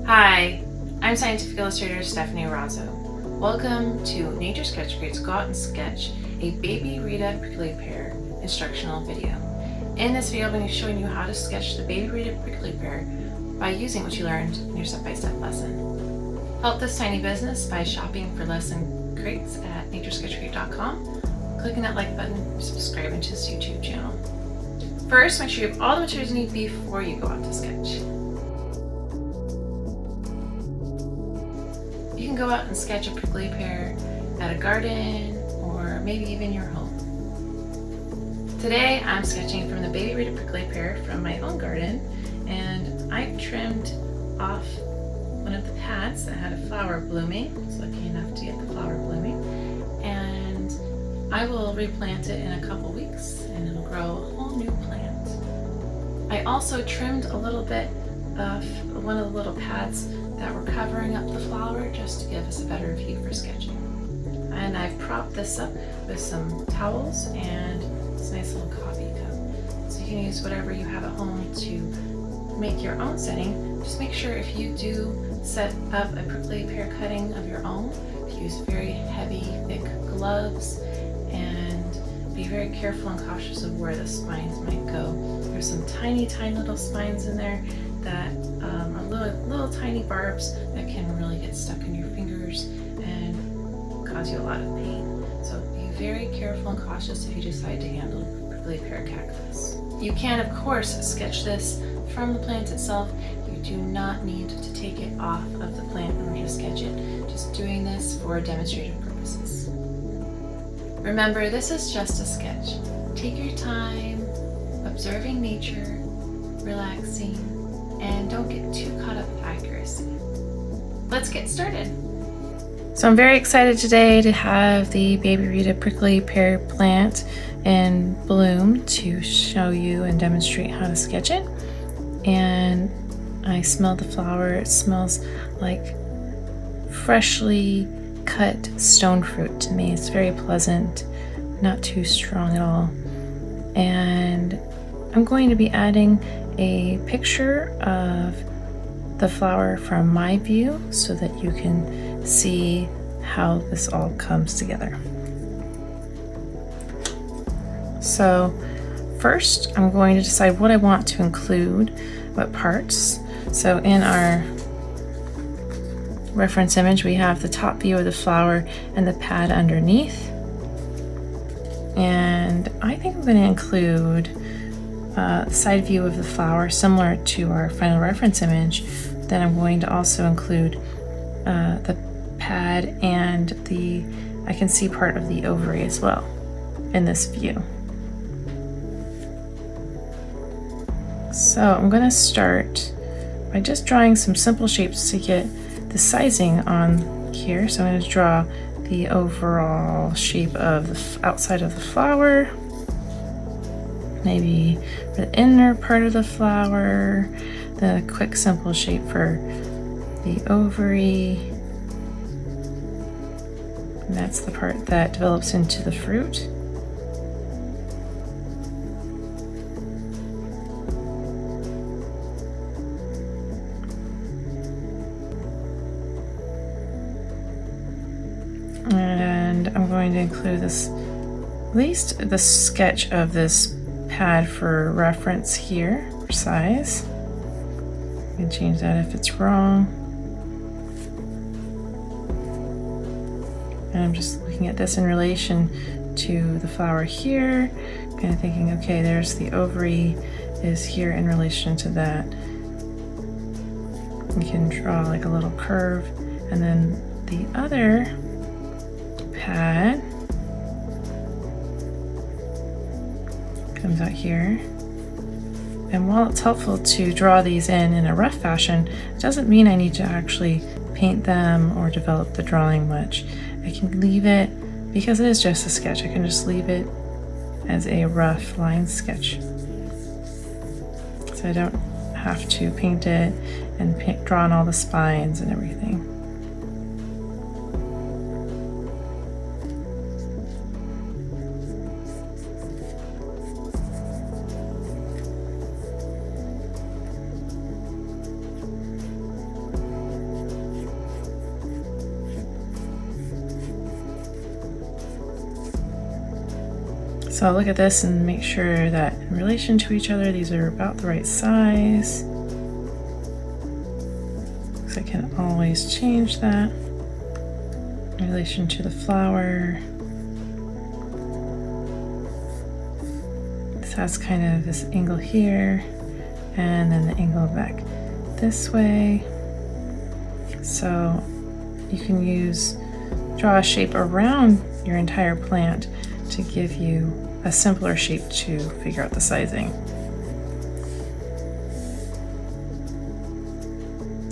Hi, I'm Scientific Illustrator Stephanie Rozzo. Welcome to Nature Sketch Creates Go Out and Sketch a Baby Rita Prickly Pear instructional video. In this video, I'm going to be showing you how to sketch the Baby Rita Prickly Pear by using what you learned in your step-by-step lesson. Help this tiny business by shopping for lesson crates at naturesketchcrate.com, clicking that like button, subscribing to this YouTube channel. First, make sure you have all the materials you need before you go out to sketch. You can go out and sketch a prickly pear at a garden or maybe even your home. Today I'm sketching from the Baby Rita Prickly Pear from my own garden, and I trimmed off one of the pads that had a flower blooming. I was lucky enough to get the flower blooming, and I will replant it in a couple weeks and it'll grow a whole new plant. I also trimmed a little bit of one of the little pads that were covering up the flower just to give us a better view for sketching. And I've propped this up with some towels and this nice little coffee cup. So you can use whatever you have at home to make your own setting. Just make sure if you do set up a prickly pear cutting of your own, to use very heavy, thick gloves and be very careful and cautious of where the spines might go. There's some tiny little spines in there that are little tiny barbs that can really get stuck in your fingers and cause you a lot of pain. So be very careful and cautious if you decide to handle prickly pear cactus. You can, of course, sketch this from the plant itself. You do not need to take it off of the plant in order to sketch it. Just doing this for demonstrative purposes. Remember, this is just a sketch. Take your time, observing nature, relaxing, and don't get too caught up with accuracy. Let's get started. So I'm very excited today to have the Baby Rita Prickly Pear plant in bloom to show you and demonstrate how to sketch it. And I smell the flower. It smells like freshly cut stone fruit to me. It's very pleasant, not too strong at all. And I'm going to be adding a picture of the flower from my view so that you can see how this all comes together. So first I'm going to decide what I want to include, what parts. So in our reference image we have the top view of the flower and the pad underneath, and I think I'm going to include the side view of the flower similar to our final reference image. Then I'm going to also include the pad and I can see part of the ovary as well in this view. So I'm going to start by just drawing some simple shapes to get the sizing on here. So I'm going to draw the overall shape of the outside of the flower, maybe the inner part of the flower, then a quick simple shape for the ovary, and that's the part that develops into the fruit. And I'm going to include this, at least the sketch of this pad for reference here for size. You can change that if it's wrong. And I'm just looking at this in relation to the flower here, kind of thinking, okay, there's the ovary is here in relation to that. You can draw like a little curve, and then the other pad comes out here. And while it's helpful to draw these in a rough fashion, it doesn't mean I need to actually paint them or develop the drawing much. I can leave it, because it is just a sketch, I can just leave it as a rough line sketch. So I don't have to paint it and draw on all the spines and everything. So I'll look at this and make sure that in relation to each other, these are about the right size. So I can always change that in relation to the flower. This has kind of this angle here, and then the angle back this way. So you can draw a shape around your entire plant to give you a simpler shape to figure out the sizing.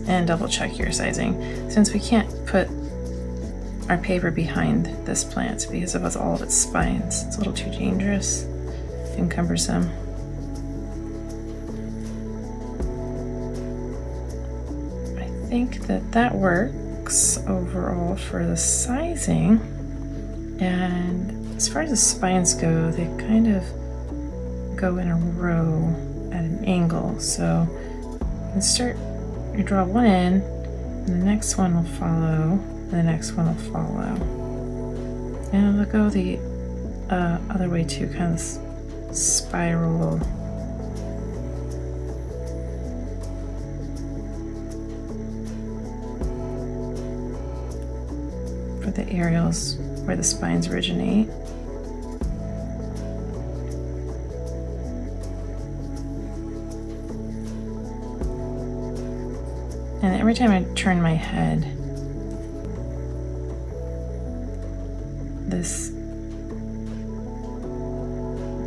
And double check your sizing, since we can't put our paper behind this plant because of all of its spines. It's a little too dangerous and cumbersome. I think that works overall for the sizing. And as far as the spines go, they kind of go in a row at an angle. So you draw one in, and the next one will follow, and the next one will follow. And it'll go the other way too, kind of spiral. For the areas where the spines originate. And every time I turn my head, this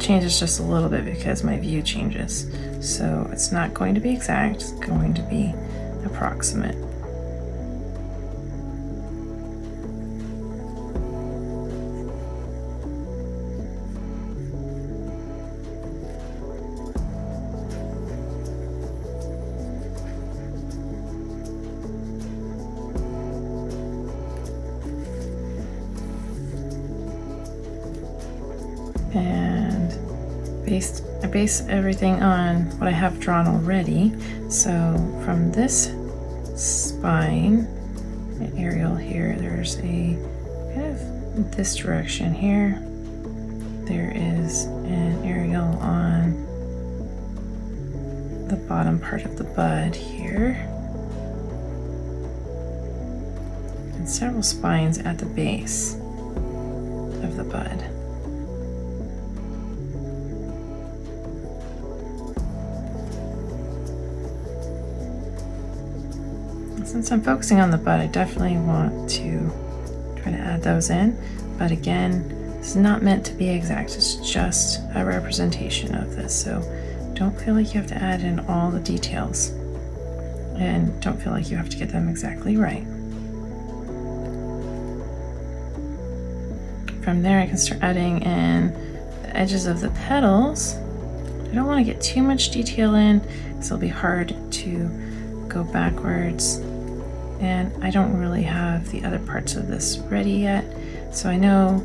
changes just a little bit because my view changes. So it's not going to be exact, it's going to be approximate. And I base everything on what I have drawn already. So from this spine, an aerial here, there's a kind of this direction here. There is an aerial on the bottom part of the bud here, and several spines at the base of the bud. Since I'm focusing on the bud, I definitely want to try to add those in. But again, it's not meant to be exact. It's just a representation of this. So don't feel like you have to add in all the details. And don't feel like you have to get them exactly right. From there, I can start adding in the edges of the petals. I don't want to get too much detail in, because it'll be hard to go backwards. And I don't really have the other parts of this ready yet. So I know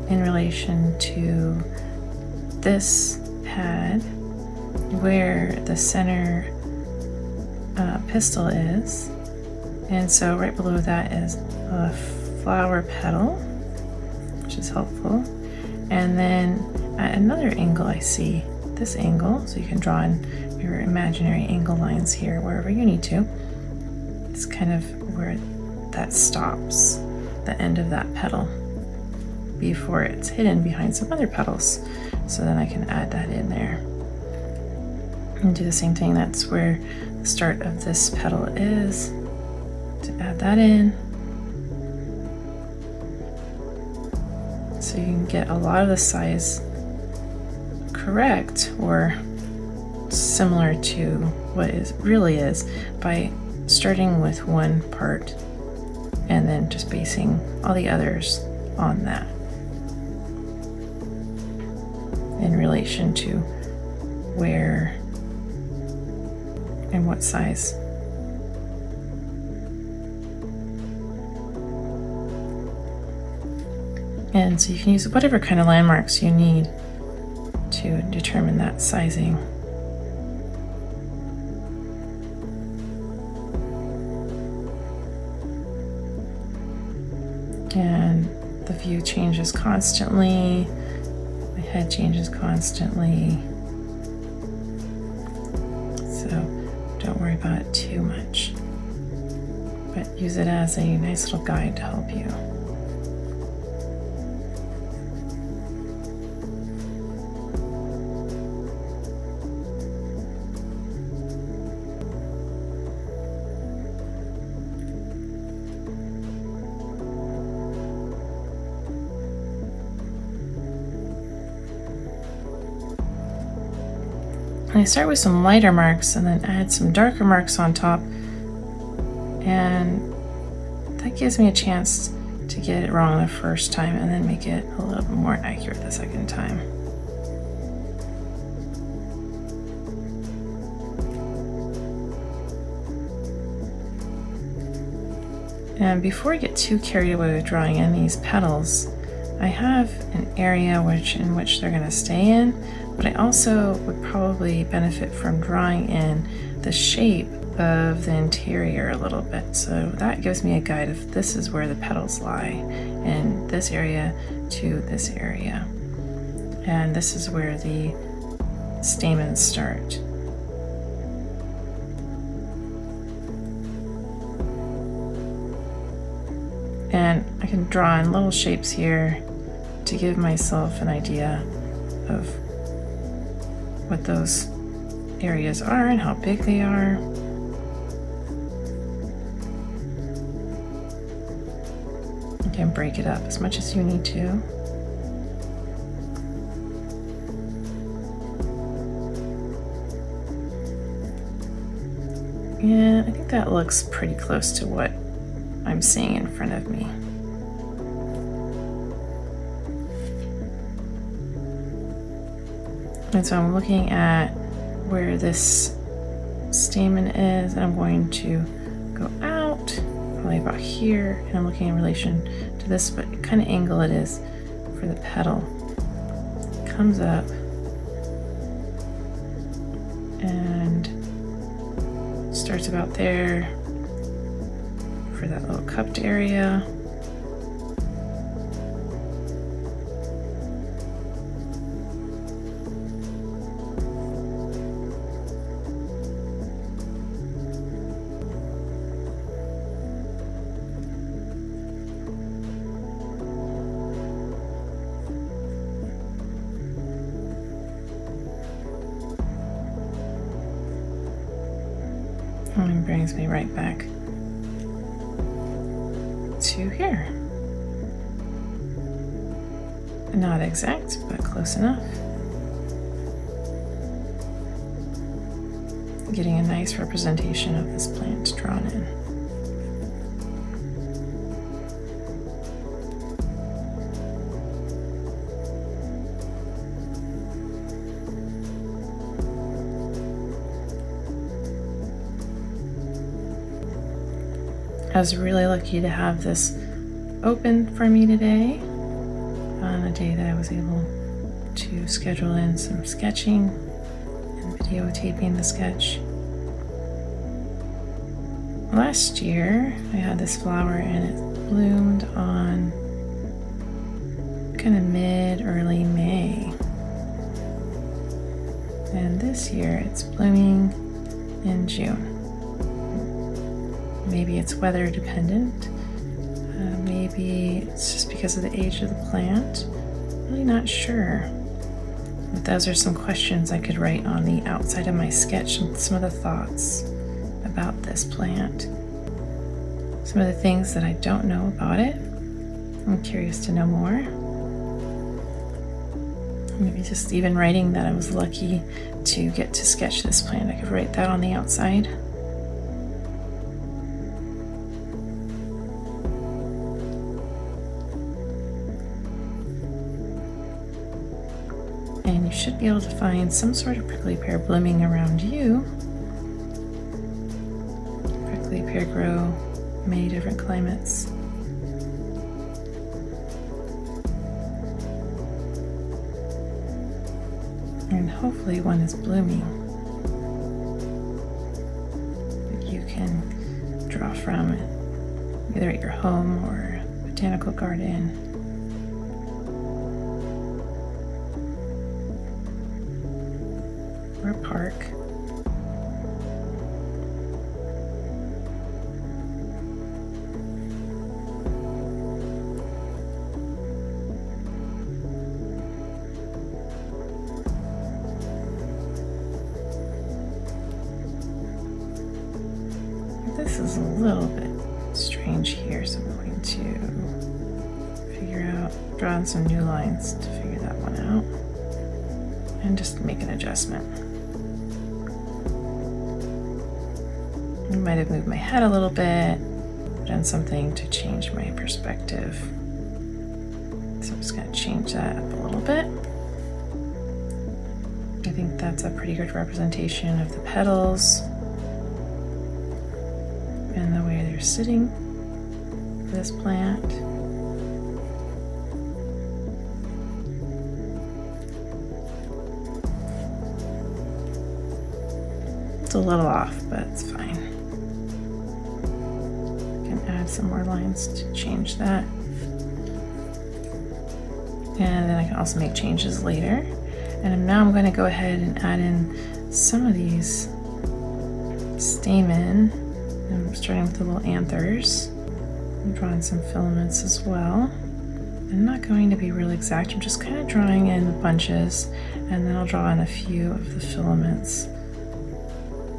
in relation to this pad where the center pistil is. And so right below that is a flower petal, which is helpful. And then at another angle, I see this angle. So you can draw in your imaginary angle lines here wherever you need to. It's kind of where that stops, the end of that petal, before it's hidden behind some other petals. So then I can add that in there. And do the same thing, that's where the start of this petal is, to add that in. So you can get a lot of the size correct, or similar to what it really is, by starting with one part and then just basing all the others on that in relation to where and what size. And so you can use whatever kind of landmarks you need to determine that sizing. And the view changes constantly, head changes constantly. So don't worry about it too much, but use it as a nice little guide to help you. And I start with some lighter marks and then add some darker marks on top, and that gives me a chance to get it wrong the first time and then make it a little bit more accurate the second time. And before I get too carried away with drawing in these petals, I have an area in which they're going to stay in, but I also would probably benefit from drawing in the shape of the interior a little bit. So that gives me a guide of this is where the petals lie, in this area to this area. And this is where the stamens start. And I can draw in little shapes here to give myself an idea of what those areas are and how big they are. You can break it up as much as you need to. And I think that looks pretty close to what I'm seeing in front of me. And so I'm looking at where this stamen is, and I'm going to go out, probably about here, and I'm looking in relation to this, what kind of angle it is for the petal. It comes up and starts about there for that little cupped area. And brings me right back to here. Not exact, but close enough. Getting a nice representation of this plant drawn in. I was really lucky to have this open for me today on a day that I was able to schedule in some sketching and videotaping the sketch. Last year I had this flower and it bloomed on kind of mid-early May. And this year it's blooming in June. Maybe it's weather dependent. Maybe it's just because of the age of the plant. Really not sure. But those are some questions I could write on the outside of my sketch and some of the thoughts about this plant. Some of the things that I don't know about it. I'm curious to know more. Maybe just even writing that I was lucky to get to sketch this plant. I could write that on the outside. And you should be able to find some sort of prickly pear blooming around you. Prickly pear grow in many different climates. And hopefully one is blooming that you can draw from either at your home or botanical garden. park. This is a little bit strange here, so I'm going to figure out, draw in some new lines to figure that one out, and just make an adjustment. I might have moved my head a little bit, done something to change my perspective. So I'm just going to change that up a little bit. I think that's a pretty good representation of the petals and the way they're sitting for this plant. It's a little off, but it's fine. I can add some more lines to change that. And then I can also make changes later. And now I'm going to go ahead and add in some of these stamen. I'm starting with the little anthers. I'm drawing some filaments as well. I'm not going to be really exact. I'm just kind of drawing in the bunches, and then I'll draw in a few of the filaments.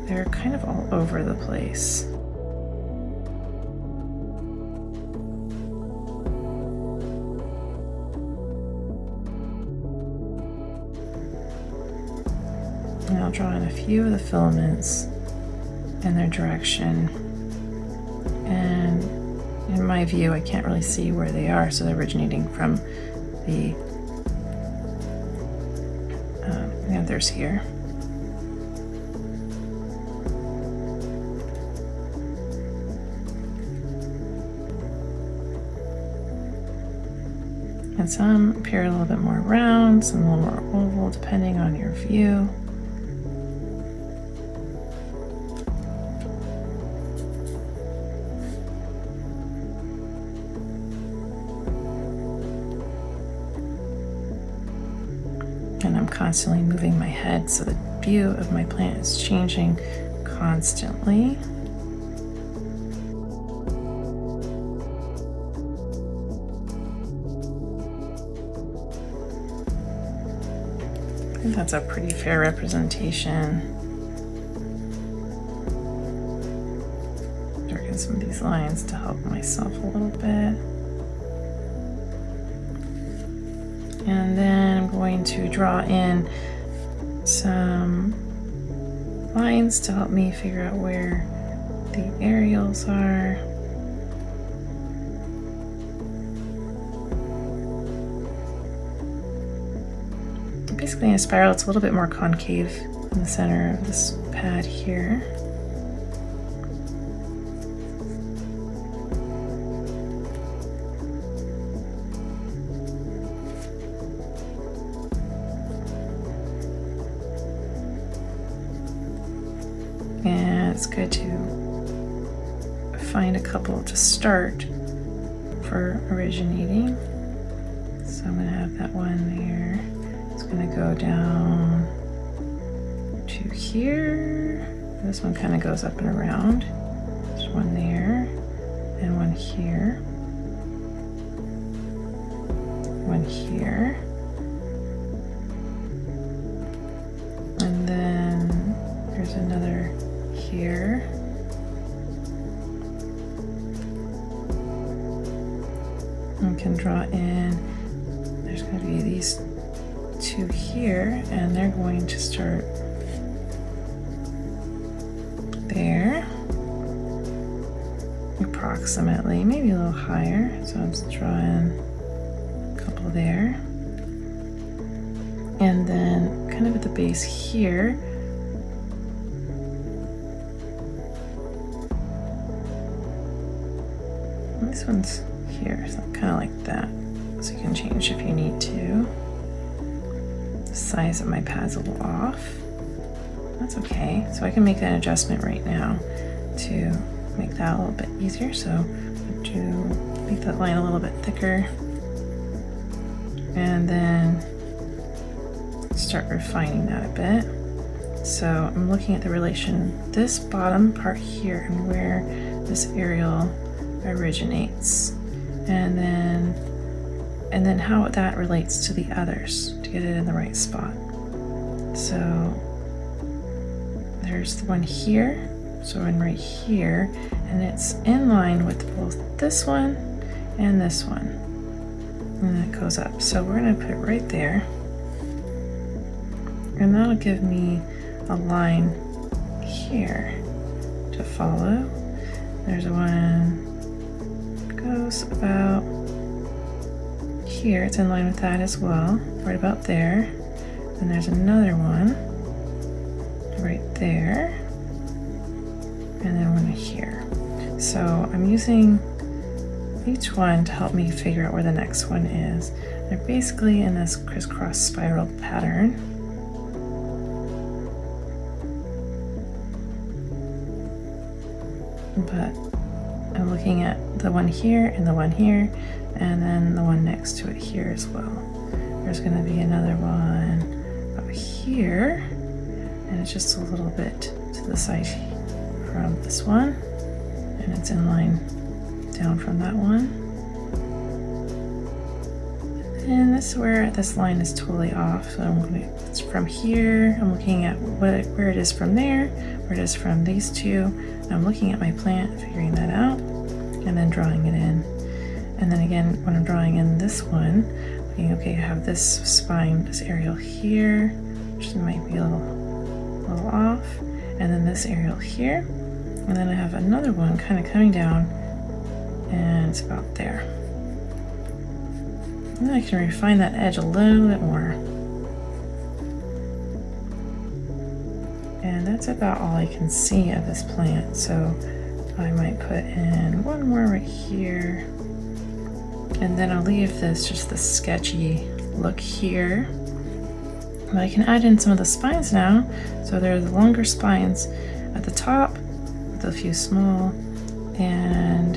They're kind of all over the place. And I'll draw in a few of the filaments and their direction. And in my view, I can't really see where they are, so they're originating from the anthers here. And some appear a little bit more round, some a little more oval, depending on your view. And I'm constantly moving my head, so the view of my plant is changing constantly. I think that's a pretty fair representation. Darken some of these lines to help myself a little bit. And then I'm going to draw in some lines to help me figure out where the aerials are. Basically in a spiral, it's a little bit more concave in the center of this pad here. And it's good to find a couple to start for originating. So I'm going to have that one there. It's going to go down to here. This one kind of goes up and around. There's one there and one here. One here. And then there's another here. We can draw in, there's going to be these two here, and they're going to start there, approximately, maybe a little higher. So I'm just drawing a couple there. And then kind of at the base here, this one's here, so kind of like that. So you can change if you need to. The size of my pad's a little off. That's okay. So I can make an adjustment right now to make that a little bit easier. So to make that line a little bit thicker, and then start refining that a bit. So I'm looking at the relation, this bottom part here and where this aerial originates, and then how that relates to the others to get it in the right spot. So there's the one here, so one right here, and it's in line with both this one and this one, and then it goes up. So we're going to put it right there, and that'll give me a line here to follow. There's one that goes about here, it's in line with that as well, right about there. And there's another one right there, and then one here. So I'm using each one to help me figure out where the next one is. They're basically in this crisscross spiral pattern. But I'm looking at the one here and the one here, and then the one next to it here as well. There's going to be another one up here, and it's just a little bit to the side from this one, and it's in line down from that one. And this is where this line is totally off. So it's from here. I'm looking at where it is from there, where it is from these two. And I'm looking at my plant, figuring that out, and then drawing it in. And then again, when I'm drawing in this one, looking, okay, I have this spine, this aerial here, which might be a little off, and then this aerial here, and then I have another one kind of coming down, and it's about there. And then I can refine that edge a little bit more. And that's about all I can see of this plant. So I might put in one more right here. And then I'll leave this just the sketchy look here. But I can add in some of the spines now. So there are the longer spines at the top with a few small. And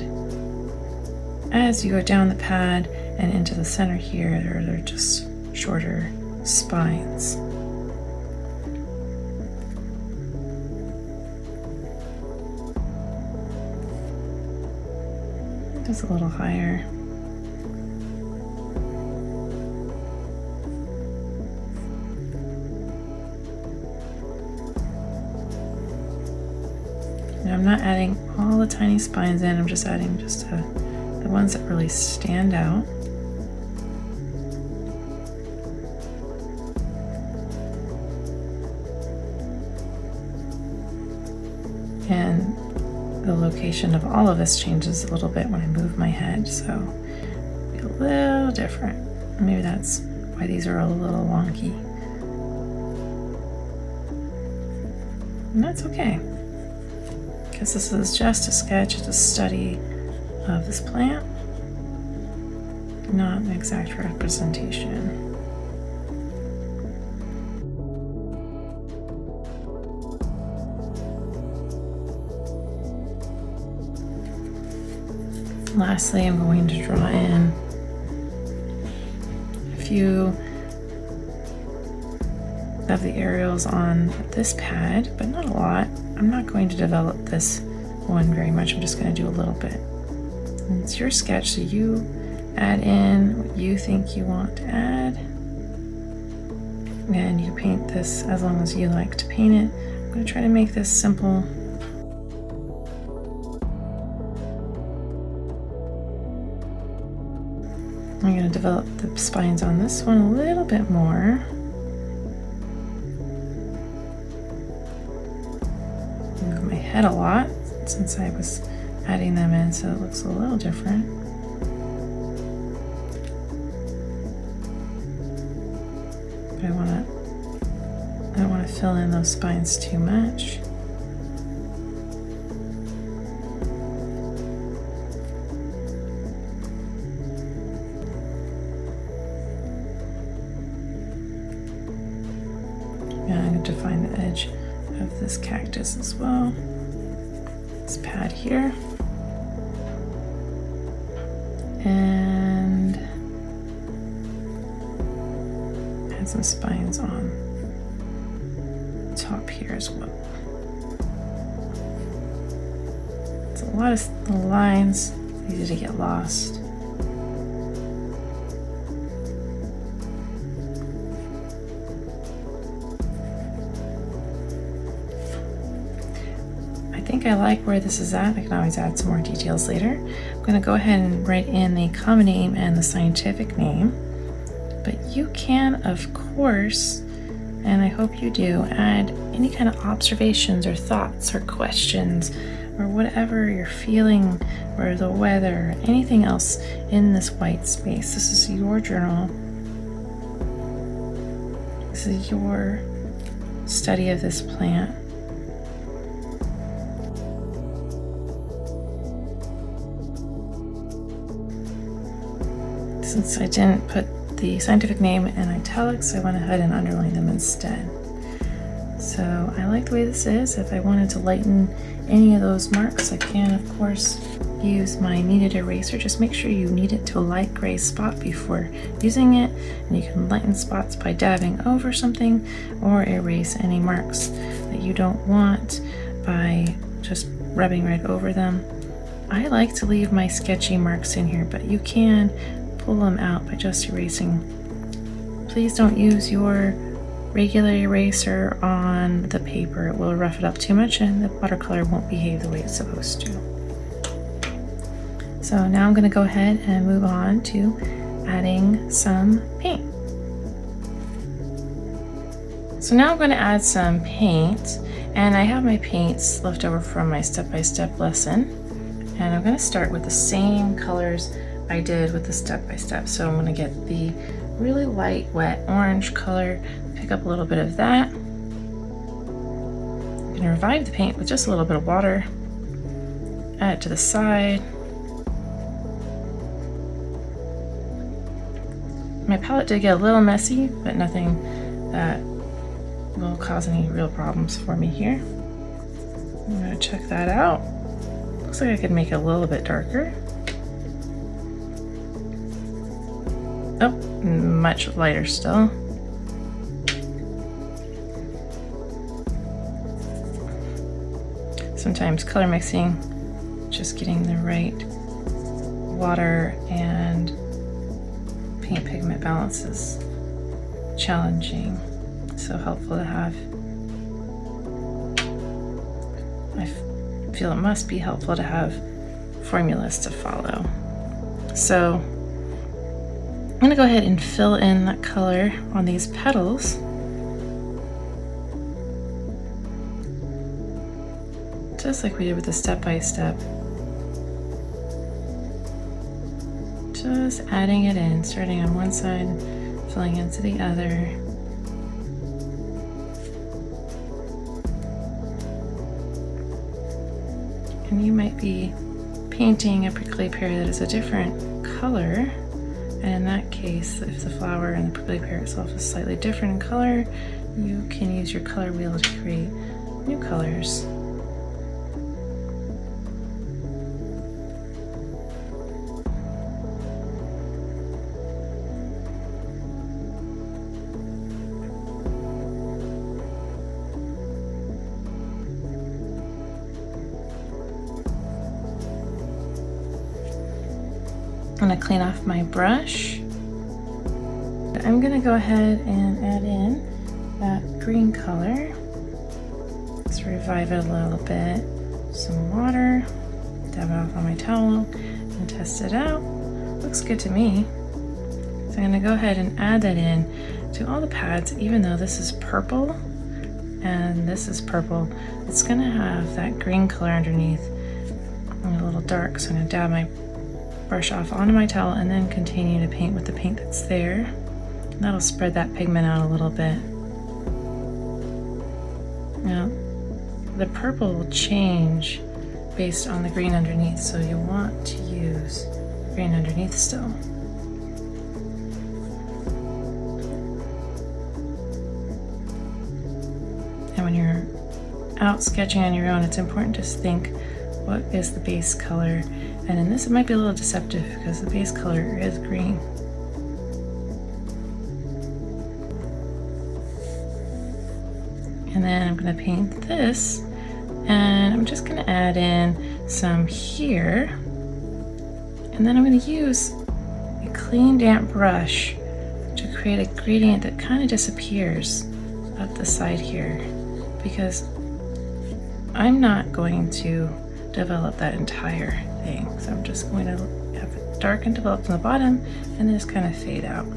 as you go down the pad and into the center here, they're just shorter spines. Just a little higher. And I'm not adding all the tiny spines in, I'm just adding just the ones that really stand out. And the location of all of this changes a little bit when I move my head, so it'll be a little different. Maybe that's why these are a little wonky. And that's okay, because this is just a sketch, it's a study of this plant, not an exact representation. Lastly, I'm going to draw in a few of the aerials on this pad, but not a lot. I'm not going to develop this one very much. I'm just going to do a little bit. And it's your sketch, so you add in what you think you want to add. And you paint this as long as you like to paint it. I'm going to try to make this simple. I'm going to develop the spines on this one a little bit more. Move my head a lot since I was adding them in, so it looks a little different. But I don't want to fill in those spines too much. Define the edge of this cactus as well. This pad here. And add some spines on top here as well. It's a lot of little lines, easy to get lost. I think I like where this is at. I can always add some more details later. I'm going to go ahead and write in the common name and the scientific name. But you can, of course, and I hope you do, add any kind of observations or thoughts or questions or whatever you're feeling, or the weather, or anything else in this white space. This is your journal. This is your study of this plant. Since I didn't put the scientific name in italics, I went ahead and underlined them instead. So I like the way this is. If I wanted to lighten any of those marks, I can, of course, use my kneaded eraser. Just make sure you knead it to a light gray spot before using it, and you can lighten spots by dabbing over something or erase any marks that you don't want by just rubbing right over them. I like to leave my sketchy marks in here, but you can pull them out by just erasing. Please don't use your regular eraser on the paper. It will rough it up too much and the watercolor won't behave the way it's supposed to. So now I'm going to go ahead and move on to adding some paint. So now I'm going to add some paint, and I have my paints left over from my step-by-step lesson, and I'm going to start with the same colors I did with the step-by-step. So I'm going to get the really light, wet orange color, pick up a little bit of that. I'm going to revive the paint with just a little bit of water, add it to the side. My palette did get a little messy, but nothing that will cause any real problems for me here. I'm going to check that out. Looks like I could make it a little bit darker. Oh, much lighter still. Sometimes color mixing, just getting the right water and paint pigment balance is challenging. So helpful to have. I feel it must be helpful to have formulas to follow. So I'm going to go ahead and fill in that color on these petals. Just like we did with the step-by-step. Just adding it in, starting on one side, filling into the other. And you might be painting a prickly pear that is a different color. And in that case, if the flower and the prickly pear itself is slightly different in color, you can use your color wheel to create new colors. I'm going to clean off my brush. I'm going to go ahead and add in that green color. Let's revive it a little bit. Some water, dab it off on my towel, and test it out. Looks good to me. So I'm going to go ahead and add that in to all the pads, even though this is purple and this is purple. It's going to have that green color underneath and a little dark, so I'm going to dab my brush off onto my towel and then continue to paint with the paint that's there. And that'll spread that pigment out a little bit. Now, the purple will change based on the green underneath, so you'll want to use green underneath still. And when you're out sketching on your own, it's important to think, what is the base color? And in this, it might be a little deceptive because the base color is green. And then I'm going to paint this, and I'm just going to add in some here. And then I'm going to use a clean damp brush to create a gradient that kind of disappears up the side here, because I'm not going to develop that entire thing. So I'm just going to have it dark and develop from the bottom and then just kind of fade out.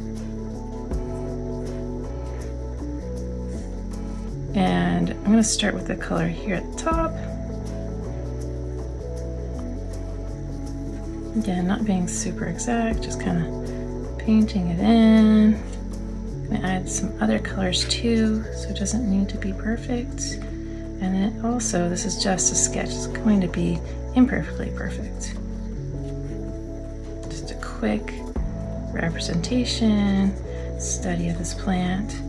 And I'm going to start with the color here at the top. Again, not being super exact, just kind of painting it in. I'm going to add some other colors too, so it doesn't need to be perfect. And then also, this is just a sketch, it's going to be imperfectly perfect. Just a quick representation, study of this plant.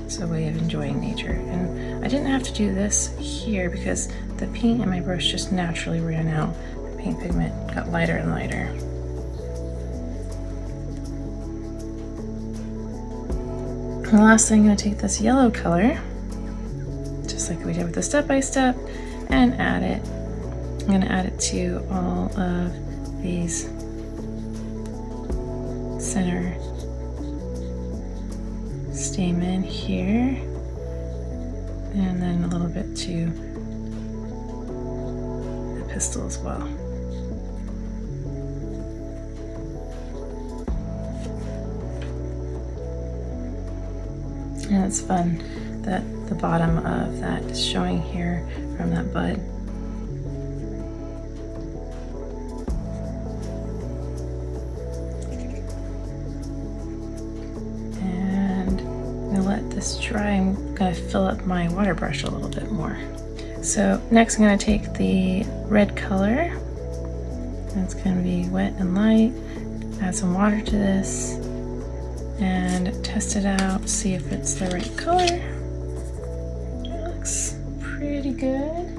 It's a way of enjoying nature. And I didn't have to do this here because the paint in my brush just naturally ran out. The paint pigment got lighter and lighter. And the last thing, I'm going to take this yellow color, just like we did with the step-by-step, and add it. I'm going to add it to all of these center stamen here, and then a little bit to the pistil as well. And it's fun that the bottom of that is showing here from that bud. And I'm gonna let this dry. I'm gonna fill up my water brush a little bit more. So next I'm gonna take the red color. It's gonna be wet and light. Add some water to this and test it out, see if it's the right color. It looks pretty good.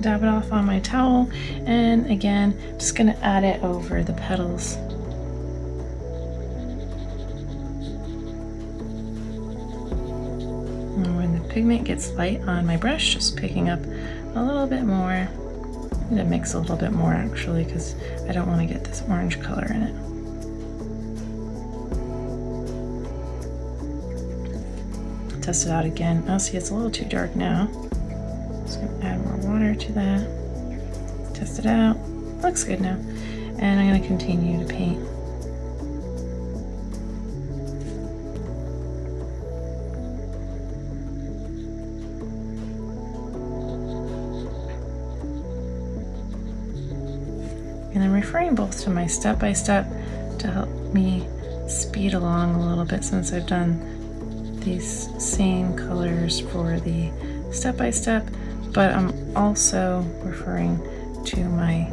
Dab it off on my towel, and again, just gonna add it over the petals. And when the pigment gets light on my brush, just picking up a little bit more. I'm gonna mix a little bit more actually, because I don't want to get this orange color in it. Test it out again. Oh, see, it's a little too dark now. Just gonna add more water to that. Test it out. Looks good now. And I'm gonna continue to paint. And I'm referring both to my step-by-step to help me speed along a little bit, since I've done these same colors for the step-by-step, but I'm also referring to my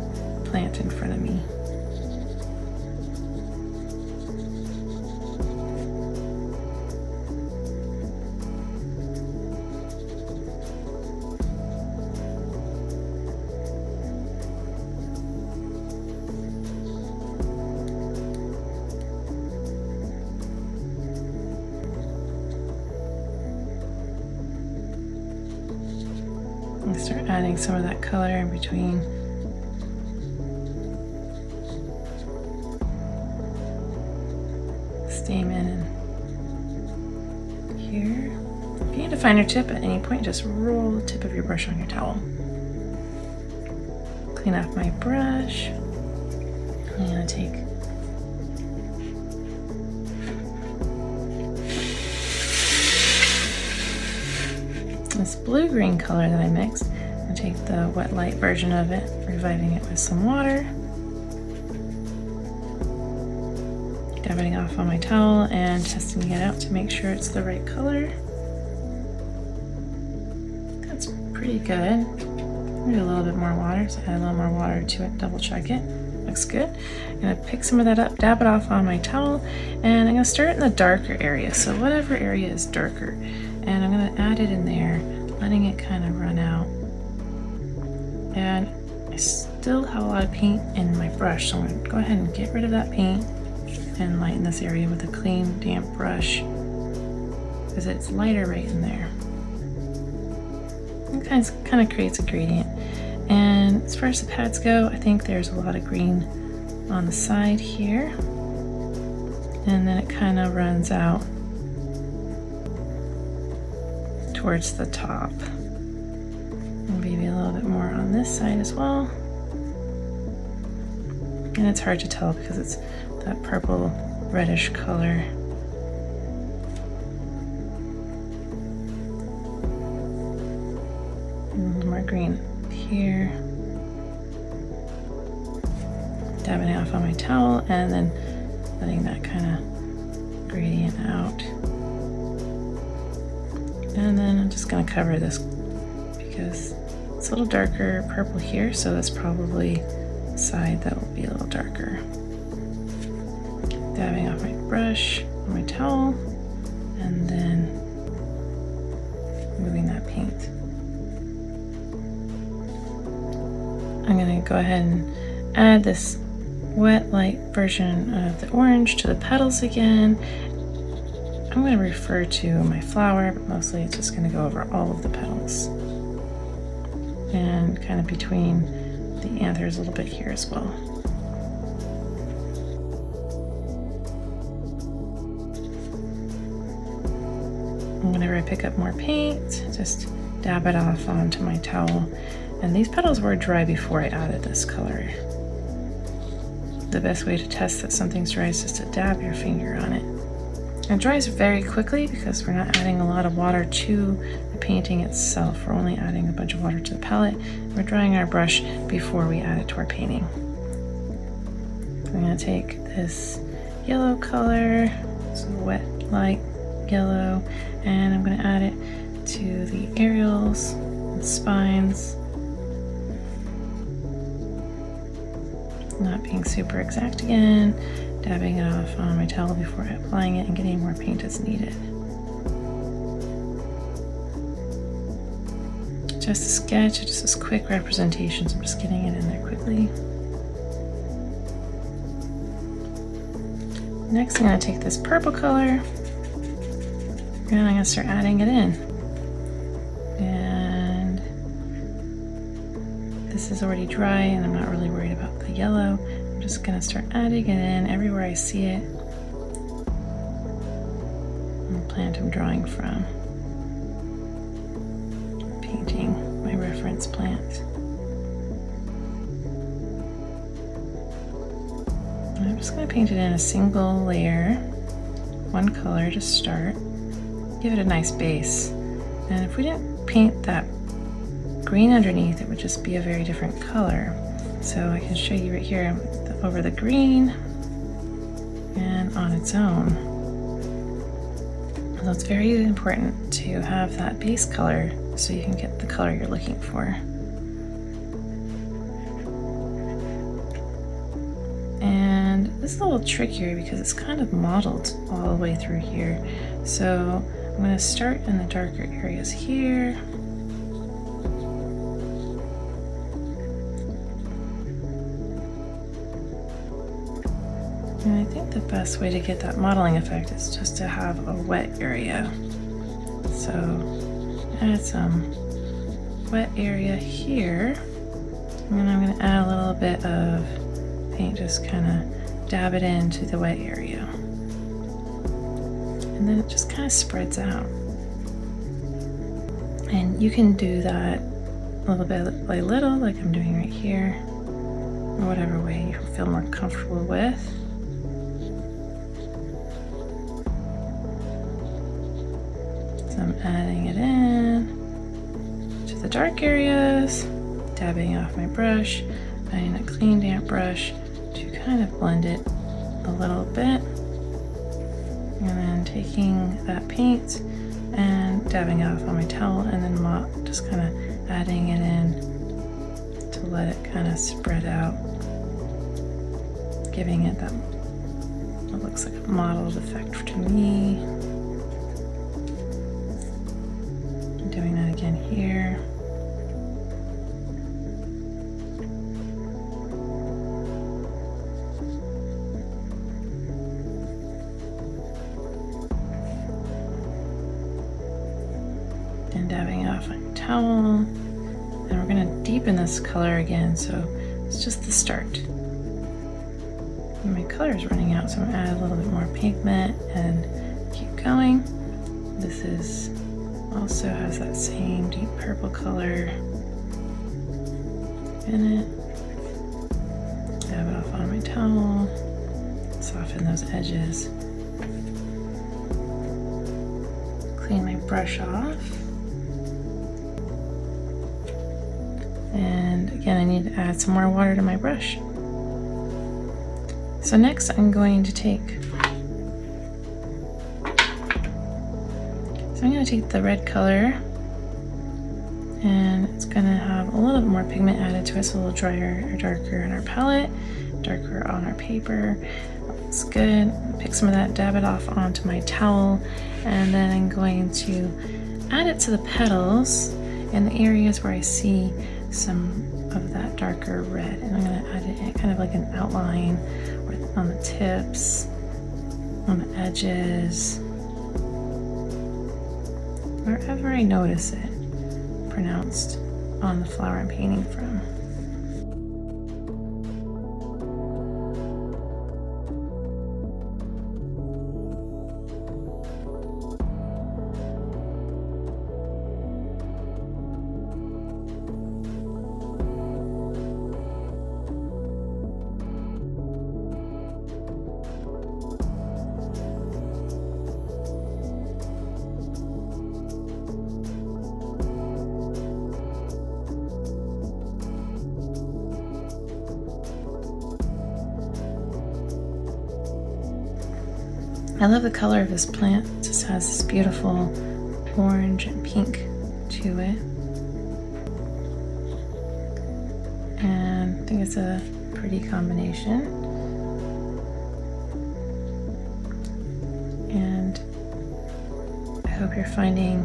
plant in front of me. And start adding some of that color in between. Stamen and here. If you need to find your tip at any point, just roll the tip of your brush on your towel. Clean off my brush. I'm gonna take this blue-green color that I mixed, and take the wet light version of it, reviving it with some water, dabbing it off on my towel and testing it out to make sure it's the right color. That's pretty good. Maybe a little bit more water, so add a little more water to it, double check it. Looks good. I'm gonna pick some of that up, dab it off on my towel, and I'm gonna start in the darker area, so whatever area is darker. And I'm gonna add it in there, letting it kind of run out. And I still have a lot of paint in my brush, so I'm gonna go ahead and get rid of that paint and lighten this area with a clean, damp brush. because it's lighter right in there. It kind of creates a gradient. And as far as the pads go, I think there's a lot of green on the side here. And then it kind of runs out towards the top. And maybe a little bit more on this side as well. And it's hard to tell because it's that purple reddish color. And a little more green here. Dabbing it off on my towel and then letting that kind of gradient out. And then I'm just going to cover this because it's a little darker purple here, so that's probably the side that will be a little darker. Dabbing off my brush on my towel and then moving that paint. I'm going to go ahead and add this wet light version of the orange to the petals again. I'm going to refer to my flower, but mostly it's just going to go over all of the petals and kind of between the anthers a little bit here as well. Whenever I pick up more paint, just dab it off onto my towel. And these petals were dry before I added this color. The best way to test that something's dry is just to dab your finger on it. It dries very quickly because we're not adding a lot of water to the painting itself. We're only adding a bunch of water to the palette. We're drying our brush before we add it to our painting. I'm going to take this yellow color, so wet light yellow, and I'm going to add it to the aerials and spines. Not being super exact again, dabbing it off on my towel before applying it and getting more paint as needed. Just a sketch, just this quick representation, so I'm just getting it in there quickly. Next, I'm going to take this purple color and I'm going to start adding it in. And this is already dry and I'm not really worried about the yellow. I'm just going to start adding it in everywhere I see it. And the plant I'm drawing from. Painting my reference plant. And I'm just going to paint it in a single layer, one color to start. Give it a nice base. And if we didn't paint that green underneath, it would just be a very different color. So I can show you right here over the green and on its own. So it's very important to have that base color so you can get the color you're looking for. And this is a little trickier because it's kind of mottled all the way through here. So I'm going to start in the darker areas here. And I think the best way to get that modeling effect is just to have a wet area. So add some wet area here. And then I'm going to add a little bit of paint, just kind of dab it into the wet area. And then it just kind of spreads out. And you can do that a little bit by little, like I'm doing right here, or whatever way you feel more comfortable with. So I'm adding it in to the dark areas, dabbing off my brush, adding a clean damp brush to kind of blend it a little bit. And then taking that paint and dabbing it off on my towel and then just kind of adding it in to let it kind of spread out, giving it that, what looks like a mottled effect to me. I'm doing that again here. off my towel. And we're going to deepen this color again, so it's just the start. And my color is running out, so I'm going to add a little bit more pigment and keep going. This is also has that same deep purple color in it. Dab it off on my towel. Soften those edges. Clean my brush off. And again, I need to add some more water to my brush. So next I'm going to take the red color, and it's going to have a little bit more pigment added to it, so a little drier or darker in our palette, darker on our paper. Looks good. Pick some of that, dab it off onto my towel, and then I'm going to add it to the petals in the areas where I see some of that darker red, and I'm going to add it in kind of like an outline on the tips, on the edges, wherever I notice it pronounced on the flower I'm painting from. I love the color of this plant. It just has this beautiful orange and pink to it. And I think it's a pretty combination. And I hope you're finding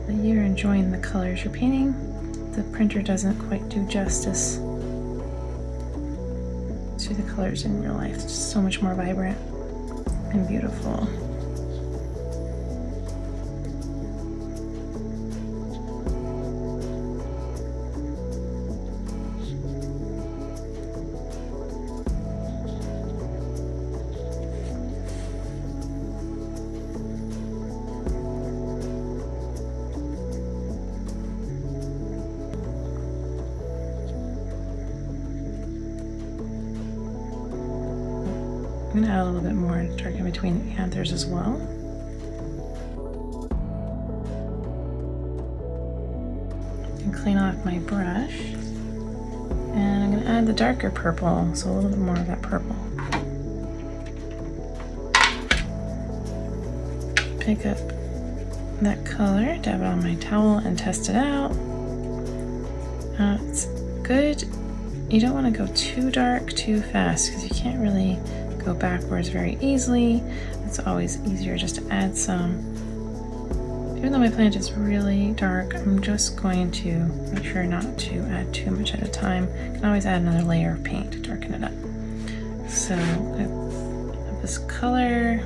that you're enjoying the colors you're painting. The printer doesn't quite do justice to the colors in real life. It's just so much more vibrant and beautiful. I'm going to add a little bit more dark in between the anthers as well. And clean off my brush. And I'm going to add the darker purple, so a little bit more of that purple. Pick up that color, dab it on my towel, and test it out. It's good. You don't want to go too dark too fast because you can't really go backwards very easily. It's always easier just to add some. Even though my plant is really dark, I'm just going to make sure not to add too much at a time. You can always add another layer of paint to darken it up. So I have this color,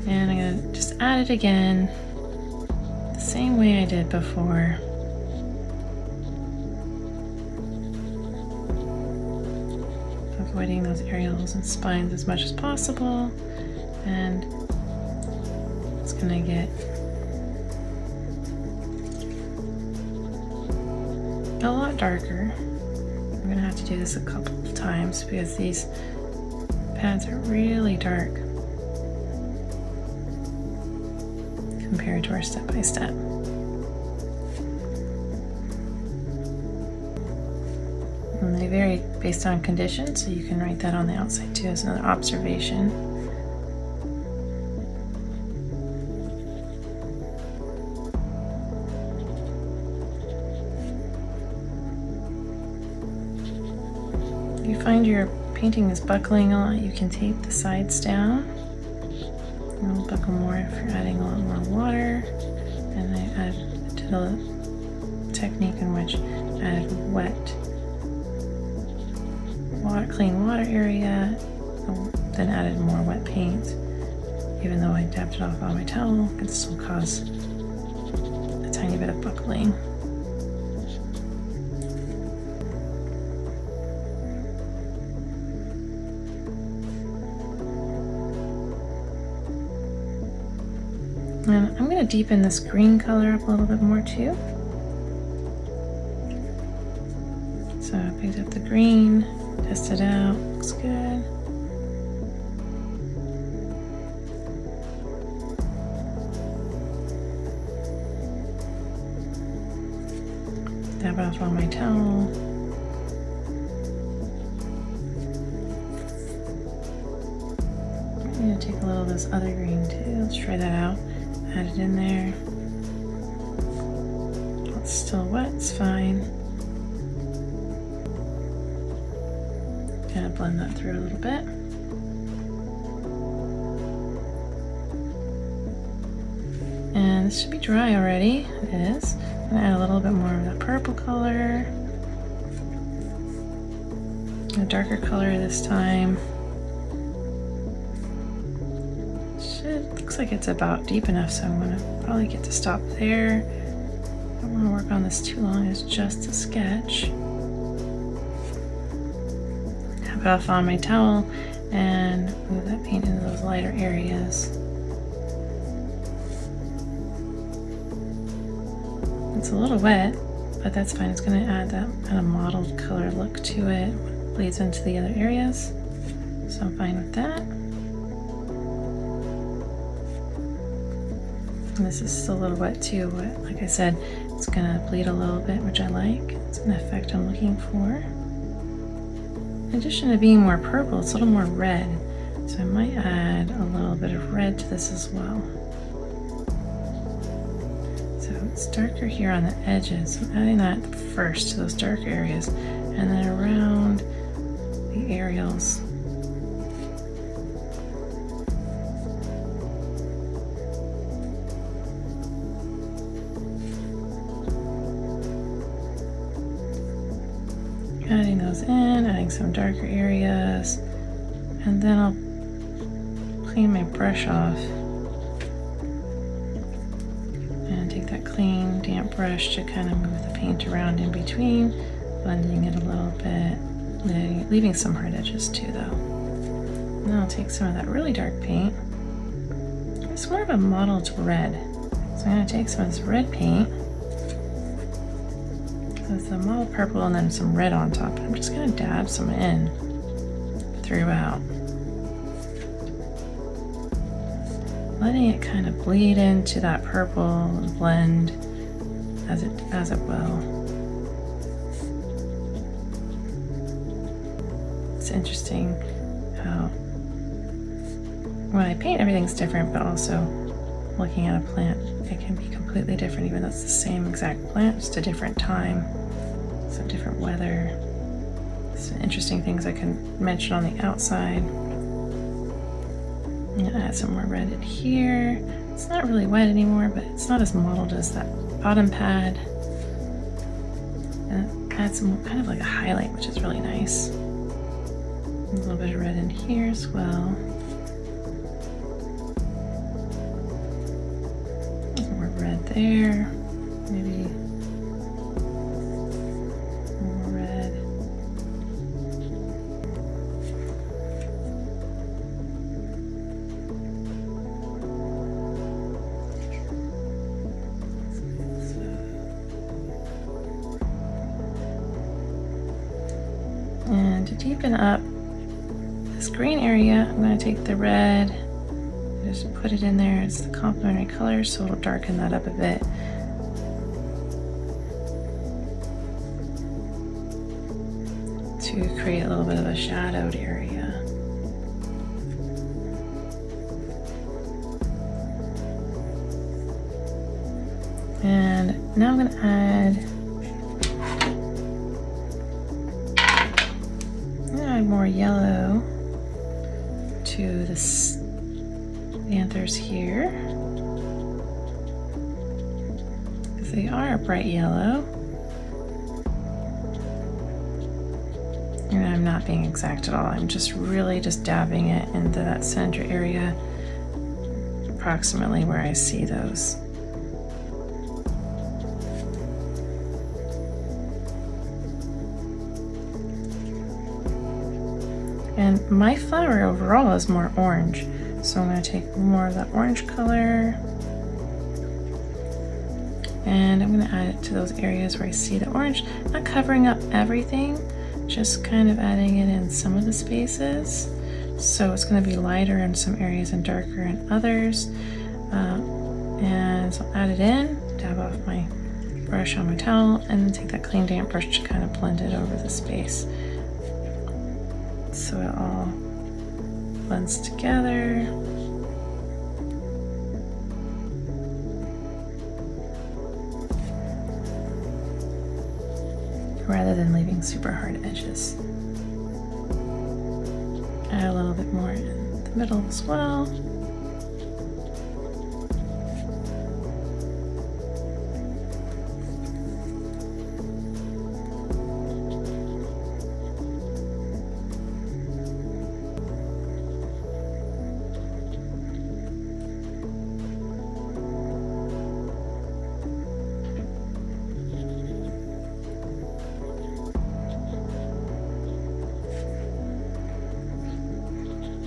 and I'm going to just add it again the same way I did before. Avoiding those areoles and spines as much as possible, and it's gonna get a lot darker. I'm gonna have to do this a couple of times because these pads are really dark compared to our step-by-step. And they vary based on conditions, so you can write that on the outside too as another observation. If you find your painting is buckling a lot, you can tape the sides down. It'll buckle more if you're adding a lot more water. And I did a technique in which I added wet clean water area, then added more wet paint. Even though I dabbed it off on my towel, this will cause a tiny bit of buckling. And I'm going to deepen this green color up a little bit more too. So I picked up the green, test it out, looks good. Dab it off on my towel. I'm going to take a little of this other green too. Let's try that out. Add it in there. It's still wet, it's fine. Kind of blend that through a little bit. And this should be dry already. It is. I'm gonna add a little bit more of the purple color. A darker color this time. Looks like it's about deep enough, so I'm gonna probably get to stop there. I don't want to work on this too long. It's just a sketch. Tap it off on my towel and move that paint into those lighter areas. It's a little wet, but that's fine. It's going to add that kind of mottled color look to it when it bleeds into the other areas. So I'm fine with that. And this is still a little wet too, but like I said, it's gonna bleed a little bit, which I like. It's an effect I'm looking for. In addition to being more purple, it's a little more red. So I might add a little bit of red to this as well. So it's darker here on the edges. I'm adding that first to those dark areas, and then around the areoles. Adding those in, adding some darker areas, and then I'll clean my brush off and take that clean, damp brush to kind of move the paint around in between, blending it a little bit, leaving some hard edges too though. Then I'll take some of that really dark paint. It's more of a mottled red. So I'm going to take some of this red paint with the mottled purple and then some red on top. I'm just going to dab some in throughout, letting it kind of bleed into that purple and blend as it will. It's interesting how when I paint everything's different, but also looking at a plant, it can be completely different, even though it's the same exact plant, just a different time, some different weather. Some interesting things I can mention on the outside. I'm gonna add some more red in here. It's not really wet anymore, but it's not as mottled as that bottom pad. And add some kind of like a highlight, which is really nice. A little bit of red in here as well. More red there. Maybe more red. And to deepen up this green area, I'm going to take the red, just put it in there. It's the complementary color, so it'll darken that up a bit. To create a little bit of a shadowed area. And now I'm going to add more yellow to the anthers here, because they are a bright yellow. And I'm not being exact at all. I'm just really just dabbing it into that center area, approximately where I see those. And my flower overall is more orange, so I'm going to take more of that orange color and I'm going to add it to those areas where I see the orange, not covering up everything, just kind of adding it in some of the spaces. So it's going to be lighter in some areas and darker in others. And so I'll add it in, dab off my brush on my towel, and then take that clean damp brush to kind of blend it over the space so it all blends together. Rather than leaving super hard edges. Add a little bit more in the middle as well.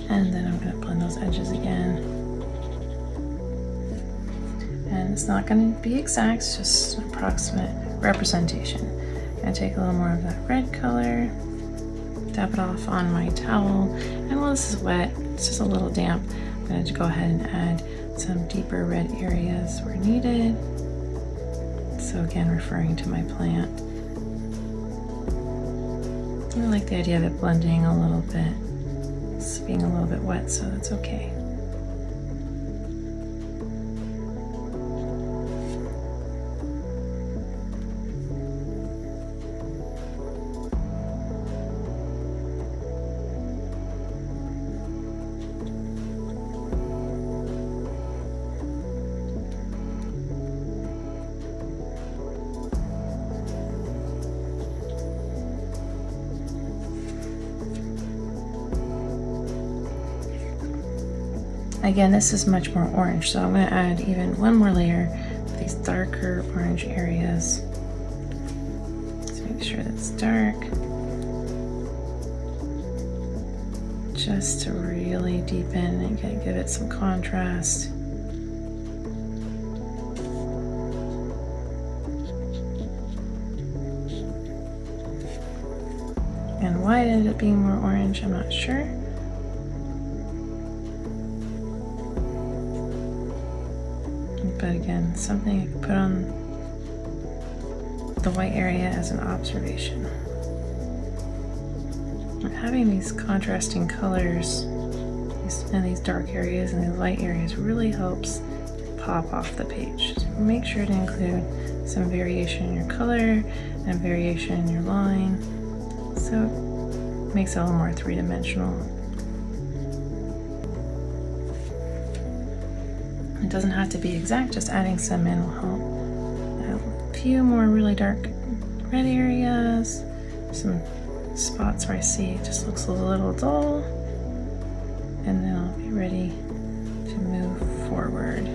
And then I'm going to blend those edges again. And it's not going to be exact, it's just an approximate representation. I'm going to take a little more of that red color, dab it off on my towel, and while this is wet, it's just a little damp, I'm going to go ahead and add some deeper red areas where needed. So again, referring to my plant. I like the idea of it blending a little bit. It's being a little bit wet, so that's okay. Again, this is much more orange, so I'm going to add even one more layer of these darker orange areas. Let's make sure that's dark. Just to really deepen and give it some contrast. And why it ended up being more orange, I'm not sure. But again, something I can put on the white area as an observation. And having these contrasting colors and these dark areas and these light areas really helps pop off the page. So make sure to include some variation in your color and variation in your line, so it makes it a little more three-dimensional. It doesn't have to be exact, just adding some in will help. Add a few more really dark red areas, some spots where I see it just looks a little dull, and then I'll be ready to move forward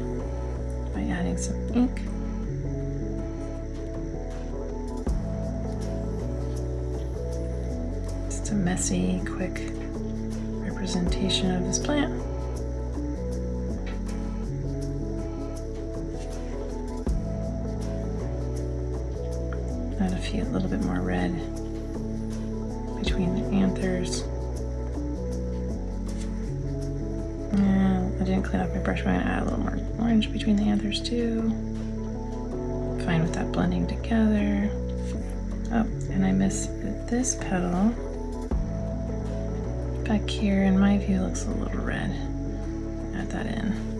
by adding some ink. Just a messy, quick representation of this plant. Add a little bit more red between the anthers. And I didn't clean up my brush, but I'm going to add a little more orange between the anthers too. Fine with that blending together. Oh, and I missed this petal. Back here, in my view, looks a little red. Add that in.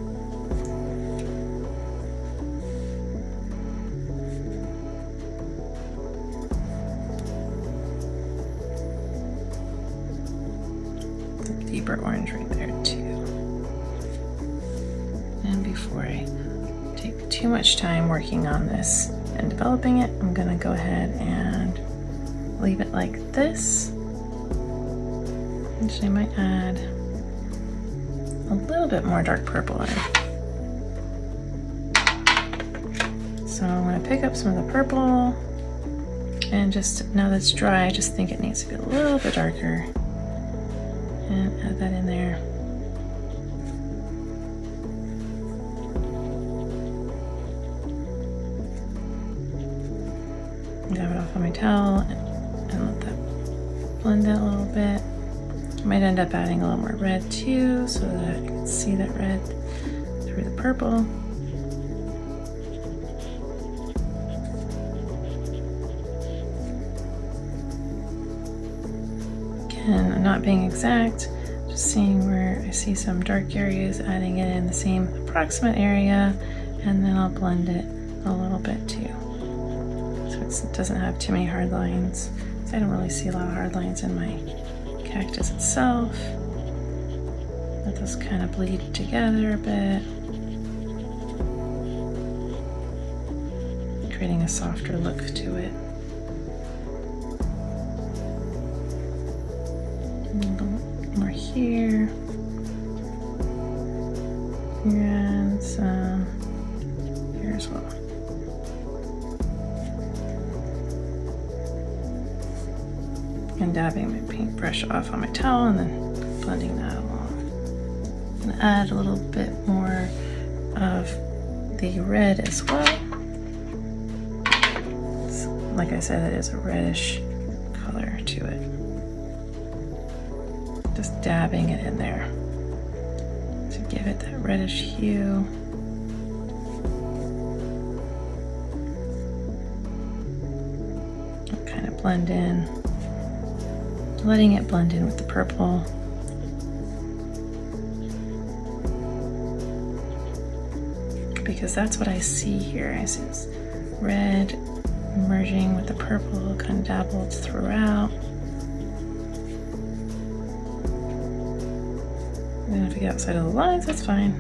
Deeper orange right there too. And before I take too much time working on this and developing it, I'm gonna go ahead and leave it like this. Actually, I might add a little bit more dark purple in. So I'm gonna pick up some of the purple, and just now that it's dry, I just think it needs to be a little bit darker. and add that in there. Dab it off on my towel and let that blend out a little bit. I might end up adding a little more red too, so that I can see that red through the purple. Again, I'm not being exact, just seeing where I see some dark areas, adding it in the same approximate area, and then I'll blend it a little bit too. So it doesn't have too many hard lines. So I don't really see a lot of hard lines in my cactus itself. Let those kind of bleed together a bit, creating a softer look to it. A little more here, and some here as well. And dabbing my paintbrush off on my towel and then blending that along. And add a little bit more of the red as well. Like I said, it is a reddish color to it. Just dabbing it in there to give it that reddish hue. Kind of blend in. Letting it blend in with the purple. Because that's what I see here. I see this red merging with the purple, kind of dabbled throughout. And then if we get outside of the lines, that's fine.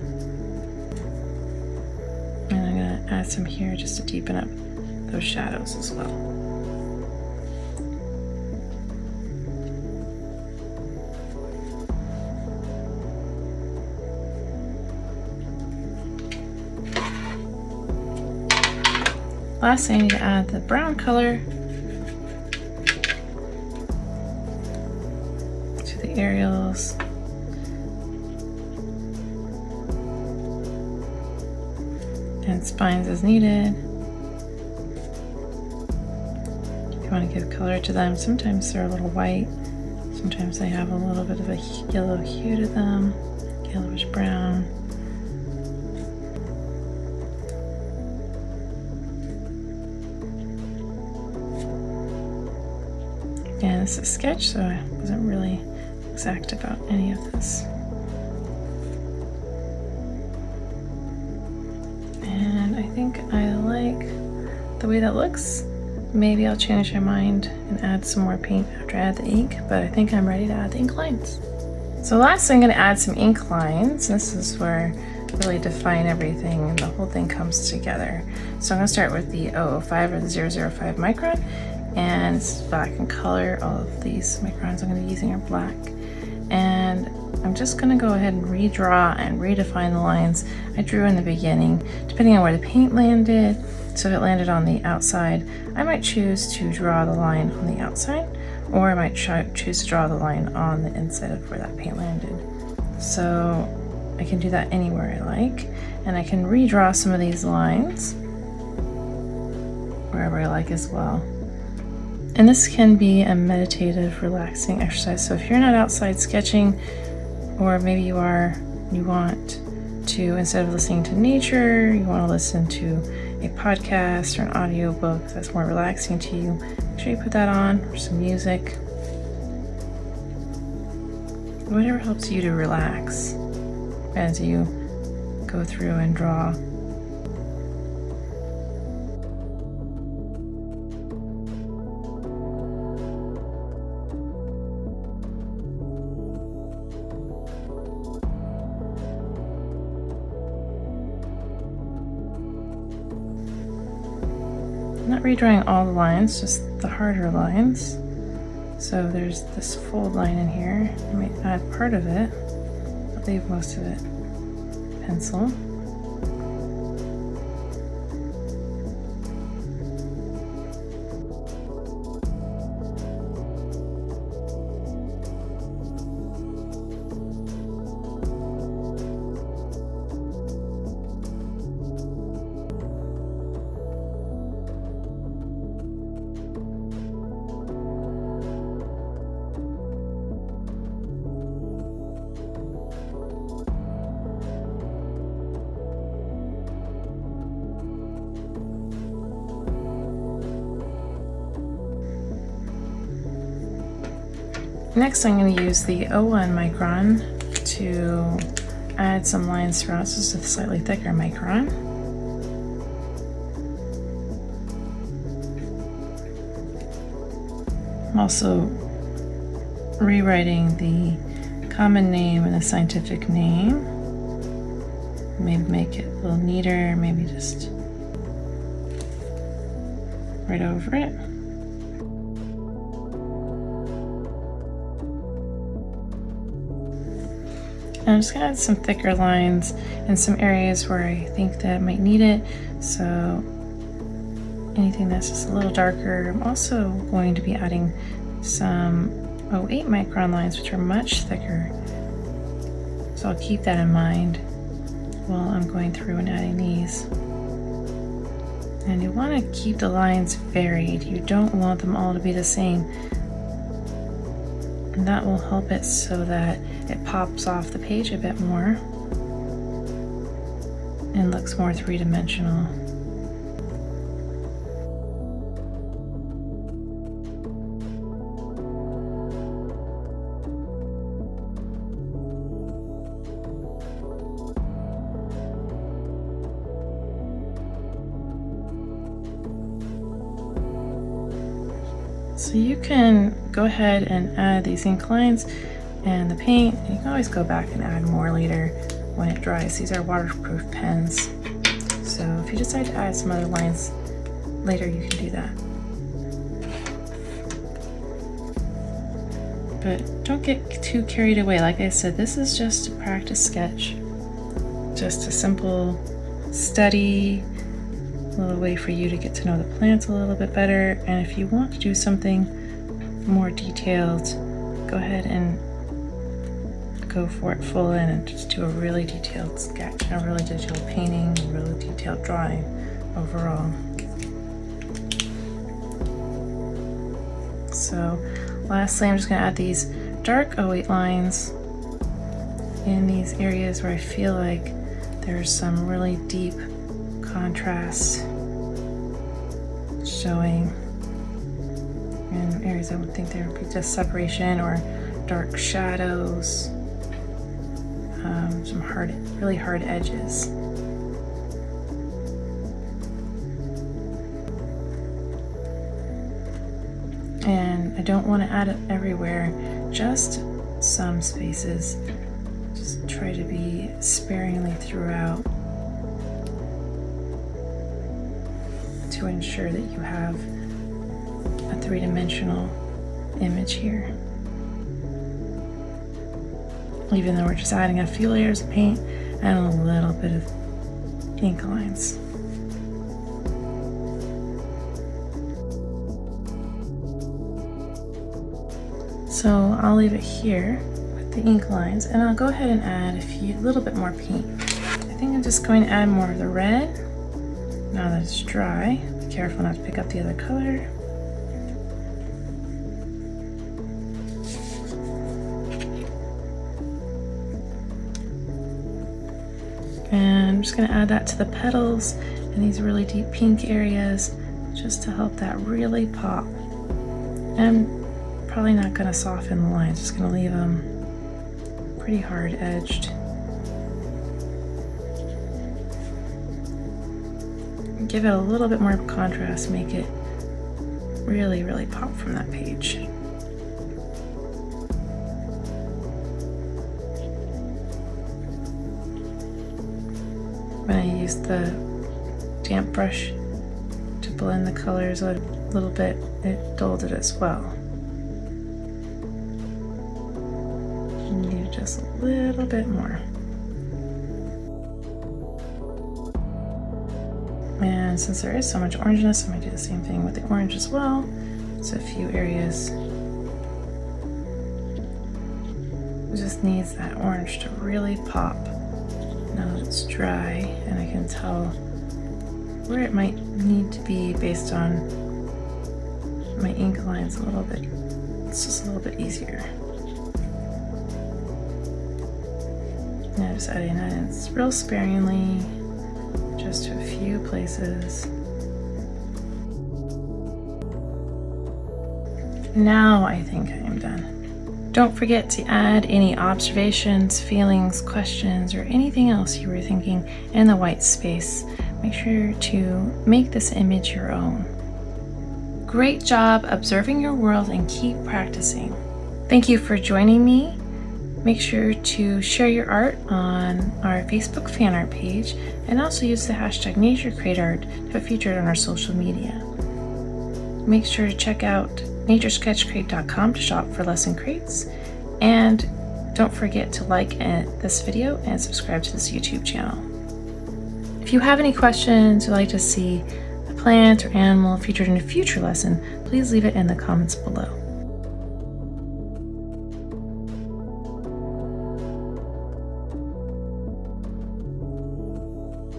And I'm going to add some here just to deepen up those shadows as well. Lastly, I need to add the brown color to the aerials. And spines as needed. If you want to give color to them, sometimes they're a little white, sometimes they have a little bit of a yellow hue to them, yellowish brown. And this is a sketch, so I wasn't really exact about any of this. And I think I like the way that looks. Maybe I'll change my mind and add some more paint after I add the ink, but I think I'm ready to add the ink lines. So lastly, I'm going to add some ink lines. This is where I really define everything and the whole thing comes together. So I'm going to start with the 005 or the 005 micron. And it's black in color. All of these microns I'm going to be using are black. And I'm just going to go ahead and redraw and redefine the lines I drew in the beginning, depending on where the paint landed. So if it landed on the outside, I might choose to draw the line on the outside, or I might choose to draw the line on the inside of where that paint landed. So I can do that anywhere I like, and I can redraw some of these lines wherever I like as well. And this can be a meditative, relaxing exercise. So if you're not outside sketching, or maybe you are, you want to, instead of listening to nature, you want to listen to a podcast or an audiobook that's more relaxing to you, make sure you put that on, or some music. Whatever helps you to relax as you go through and draw. Not redrawing all the lines, just the harder lines. So there's this fold line in here. I might add part of it, but leave most of it pencil. Next, I'm going to use the 01 micron to add some lines throughout. This is a slightly thicker micron. I'm also rewriting the common name and the scientific name. Maybe make it a little neater, maybe just right over it. And I'm just gonna add some thicker lines in some areas where I think that I might need it. So anything that's just a little darker. I'm also going to be adding some 08 micron lines, which are much thicker. So I'll keep that in mind while I'm going through and adding these. And you want to keep the lines varied. You don't want them all to be the same. And that will help it so that it pops off the page a bit more and looks more three-dimensional. So you can go ahead and add these ink lines and the paint. You can always go back and add more later when it dries. These are waterproof pens. So if you decide to add some other lines later, you can do that. But don't get too carried away. Like I said, this is just a practice sketch. Just a simple study, a little way for you to get to know the plants a little bit better. And if you want to do something more detailed, go ahead and go for it full in and just do a really detailed sketch, a really detailed painting, a really detailed drawing overall. So lastly, I'm just going to add these dark 08 lines in these areas where I feel like there's some really deep contrast showing, in areas I would think there would be just separation or dark shadows, some really hard edges. And I don't want to add it everywhere, just some spaces. Just try to be sparingly throughout to ensure that you have a three-dimensional image here. Even though we're just adding a few layers of paint and a little bit of ink lines. So I'll leave it here with the ink lines, and I'll go ahead and add a little bit more paint. I think I'm just going to add more of the red now that it's dry. Be careful not to pick up the other color. And I'm just going to add that to the petals and these really deep pink areas just to help that really pop. And I'm probably not going to soften the lines, just going to leave them pretty hard edged. Give it a little bit more contrast, make it really, really pop from that page. When I used the damp brush to blend the colors a little bit, it dulled it as well. Need just a little bit more. And since there is so much orangeness, I'm going to do the same thing with the orange as well. So a few areas. It just needs that orange to really pop. Now that it's dry, and I can tell where it might need to be based on my ink lines a little bit. It's just a little bit easier. Now just adding that in real sparingly, just to a few places. Now I think I am done. Don't forget to add any observations, feelings, questions, or anything else you were thinking in the white space. Make sure to make this image your own. Great job observing your world and keep practicing. Thank you for joining me. Make sure to share your art on our Facebook fan art page and also use the hashtag NatureCreateArt to be featured on our social media. Make sure to check out naturesketchcrate.com to shop for lesson crates, and don't forget to like this video and subscribe to this YouTube channel. If you have any questions or like to see a plant or animal featured in a future lesson, please leave it in the comments below.